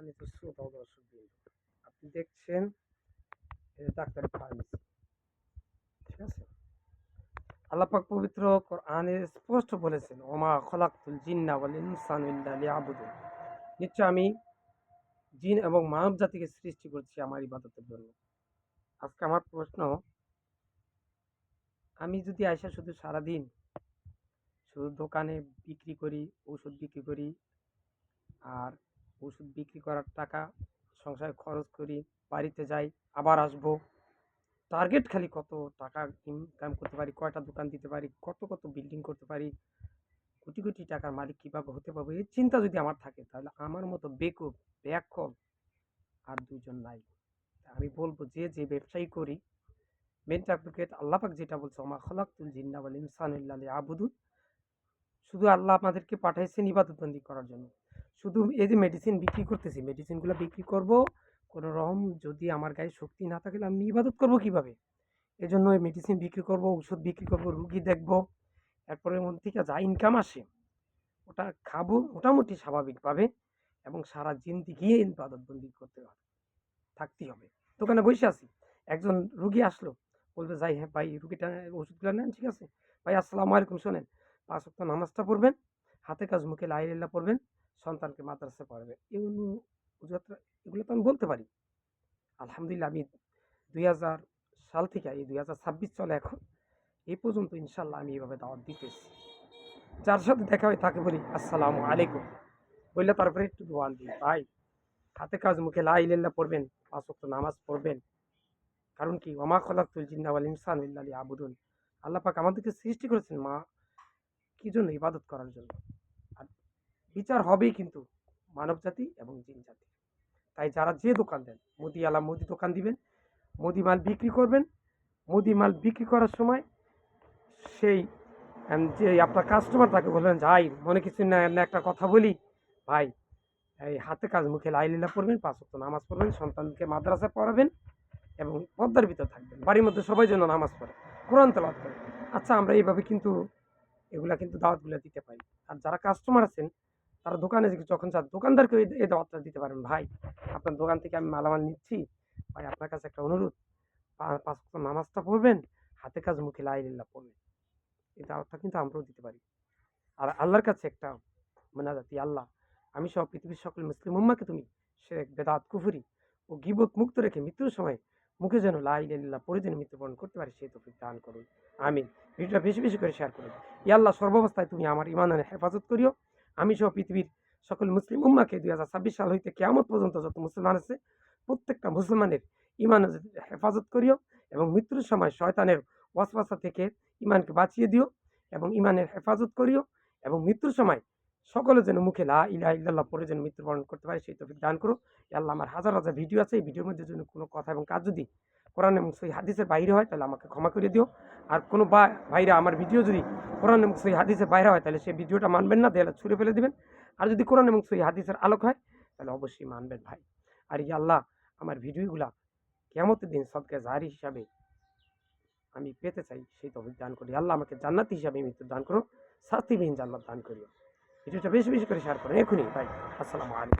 সম্মানিত শ্রোতা ও দর্শকবৃন্দ, আপনি দেখছেন এটা ডাক্তারি ফার্মেসি। ঠিক আছে, আল্লাহ পাক পবিত্র কোরআনে স্পষ্ট বলেছেন, ওমা খলাকতুল জিন্না ওয়াল ইনসানা ইল্লা লিয়াবুদুন। নিশ্চয় আমি জিন এবং মানব জাতিকে সৃষ্টি করেছি আমার ইবাদতের জন্য। আজকে আমার প্রশ্ন, আমি যদি আইসা শুধু সারাদিন শুধু দোকানে বিক্রি করি, ওষুধ বিক্রি করি, আর ওষুধ বিক্রি করার টাকা সংসারে খরচ করি, বাড়িতে যাই, আবার আসবো, টার্গেট খালি কত টাকা ইনকাম করতে পারি, কয়টা দোকান দিতে পারি, কত কত বিল্ডিং করতে পারি, কোটি কোটি টাকার মালিক কিভাবে হতে পারবো, এই চিন্তা যদি আমার থাকে, তাহলে আমার মতো বেকুব ব্যাককল আর দুজন নাই। আমি বলবো, যে যে ব্যবসায়ী করি, মেন অ্যাডভোকেট আল্লাহ পাক যেটা বলছে, ওমা খলাকতুল জিন্না ওয়াল ইনসানা ইল্লা লিয়াবুদুন, শুধু আল্লাহ আপনাদেরকে পাঠাইছেন ইবাদতবন্দি করার জন্য। শুধু এই যে মেডিসিন বিক্রি করতেছি, মেডিসিনগুলো বিক্রি করব, কোনো রকম যদি আমার গায়ে শক্তি না থাকলে আমি ইবাদত করব কিভাবে? এজন্য ওই মেডিসিন বিক্রি করব, ওষুধ বিক্রি করব, রুগী দেখব, এরপরের মধ্যে থেকে যা ইনকাম আসে ওটা খাবো মোটামুটি স্বাভাবিকভাবে, এবং সারা জিন্দিগি ইবাদতবন্দি করতে হবে, থাকতেই হবে। দোকানে বসে আছি, একজন রুগী আসলো, বলবে যাই, হ্যাঁ ভাই রুগীটা ওষুধগুলো নেন, ঠিক আছে ভাই, আসসালামু আলাইকুম, শোনেন 5 ওয়াক্ত নামাজটা পড়বেন, হাতে কাজ মুখে লা ইলাহা ইল্লাল্লাহ পড়বেন, সন্তানকে মাদ্রাসায় পড়াবেন, এগুলো তো আমি বলতে পারি। আলহামদুলিল্লাহ, আমি 2000 সাল থেকে, এই 2026 চলে এখন, এই পর্যন্ত ইনশাল্লাহ আমি এইভাবে দাওয়াত দিতেছি। যার সাথে দেখা হয় তাকে বলি আসসালামু আলাইকুম, বললে তারপরে একটু দোয়ান দিই, ভাই হাতে কাজ মুখে লা ইলাহা ইল্লাল্লাহ পড়বেন, 5 ওয়াক্ত নামাজ পড়বেন। কারণ কি, ওমা খলাকতুল জিন্না ওয়াল ইনসানা ইল্লা লিয়াবুদুন, আল্লাহ পাক আমাদেরকে সৃষ্টি করেছেন কি জন্য? ইবাদত করার জন্য। আর বিচার হবেই কিন্তু মানব জাতি এবং জিন জাতি। তাই যারা যে দোকান দেন, মুদিওয়ালা মুদি দোকান দিবেন, মুদি মাল বিক্রি করবেন, মুদি মাল বিক্রি করার সময় সেই যে আপনার কাস্টমার, তাকে বলবেন, যাই মনে কিছু না, এমনি একটা কথা বলি ভাই, এই হাতে কাজ মুখে লা ইলাহা ইল্লাল্লাহ পড়বেন, 5 ওয়াক্ত নামাজ পড়বেন, সন্তানকে মাদ্রাসায় পড়াবেন, এবং পর্দার ভিতর থাকবেন, বাড়ির মধ্যে সবাই যেন নামাজ পড়ে, কোরআন তেলাওয়াত করে। আচ্ছা, আমরা এইভাবে কিন্তু এগুলা কিন্তু দাওয়াতগুলো দিতে পারি। আর যারা কাস্টমার আছেন, তারা দোকানে যখন যান, দোকানদারকে এই দাওয়াতটা দিতে পারেন, ভাই আপনার দোকান থেকে আমি মালামাল নিচ্ছি, ভাই আপনার কাছে একটা অনুরোধ, 5 ওয়াক্ত নামাজটা পড়বেন, হাতে কাজ মুখে লা ইলাহা ইল্লাল্লাহ পড়বেন। এই দাওয়াতটা কিন্তু আমরাও দিতে পারি। আর আল্লাহর কাছে একটা মোনাজাত, আল্লাহ আমি সহ পৃথিবীর সকল মুসলিম উম্মাহকে তুমি শিরক, বেদাত, কুফরি ও গীবত মুক্ত রেখে মৃত্যুর সময় মুখে যেন লা ইলাহা ইল্লাল্লাহ পড়ে যেন মৃত্যুবরণ করতে পারি, সেই তৌফিক দান করুন। আমিন। ভিডিওটা বেশি বেশি করে শেয়ার করুন। আল্লাহ সর্বাবস্থায় তুমি আমার ঈমানের হেফাজত করিও। আমি সহ পৃথিবীর সকল মুসলিম উম্মাহকে 2026 সাল হইতে কিয়ামত পর্যন্ত যত মুসলমান আছে, প্রত্যেকটা মুসলমানের ঈমানের হেফাজত করিও, এবং মৃত্যুর সময় শয়তানের ওয়াসওয়াসা থেকে ঈমানকে বাঁচিয়ে দিও, এবং ঈমানের হেফাজত করিও, এবং মৃত্যুর সময় সকলে যেন মুখে লা ইলাহা ইল্লাল্লাহ পড়ে যেন মৃত্যুবরণ করতে পারে, সেই তৌফিক দান করো। আল্লাহ, আমার হাজার হাজার ভিডিও আছে, এই ভিডিওর মধ্যে যদি কোনো কথা এবং কাজ যদি কোরআন এবং সহিহ হাদিসের বাইরে হয়, তাহলে আমাকে ক্ষমা করে দিও। আর কোনো ভাইরা আমার ভিডিও যদি কোরআন এবং সহিহ হাদিসের বাইরে হয়, তাহলে সেই ভিডিওটা মানবেন না, দেয়ালে ছুঁড়ে ফেলে দিবেন। আর যদি কোরআন এবং সহিহ হাদিসের আলোক হয়, তাহলে অবশ্যই মানবেন ভাই। আর আল্লাহ, আমার ভিডিওগুলা কিয়ামতের দিন সদকা জারি হিসাবে আমি পেতে চাই, সেই তৌফিক দান করি। আল্লাহ, আমাকে জান্নাতি হিসাবে মৃত্যু দান করো, শাস্তিবিহীন জান্নাত দান করিও। ভিডিওটা বেশি বেশি করে শেয়ার করেন এখনই ভাই। আসসালামু আলাইকুম।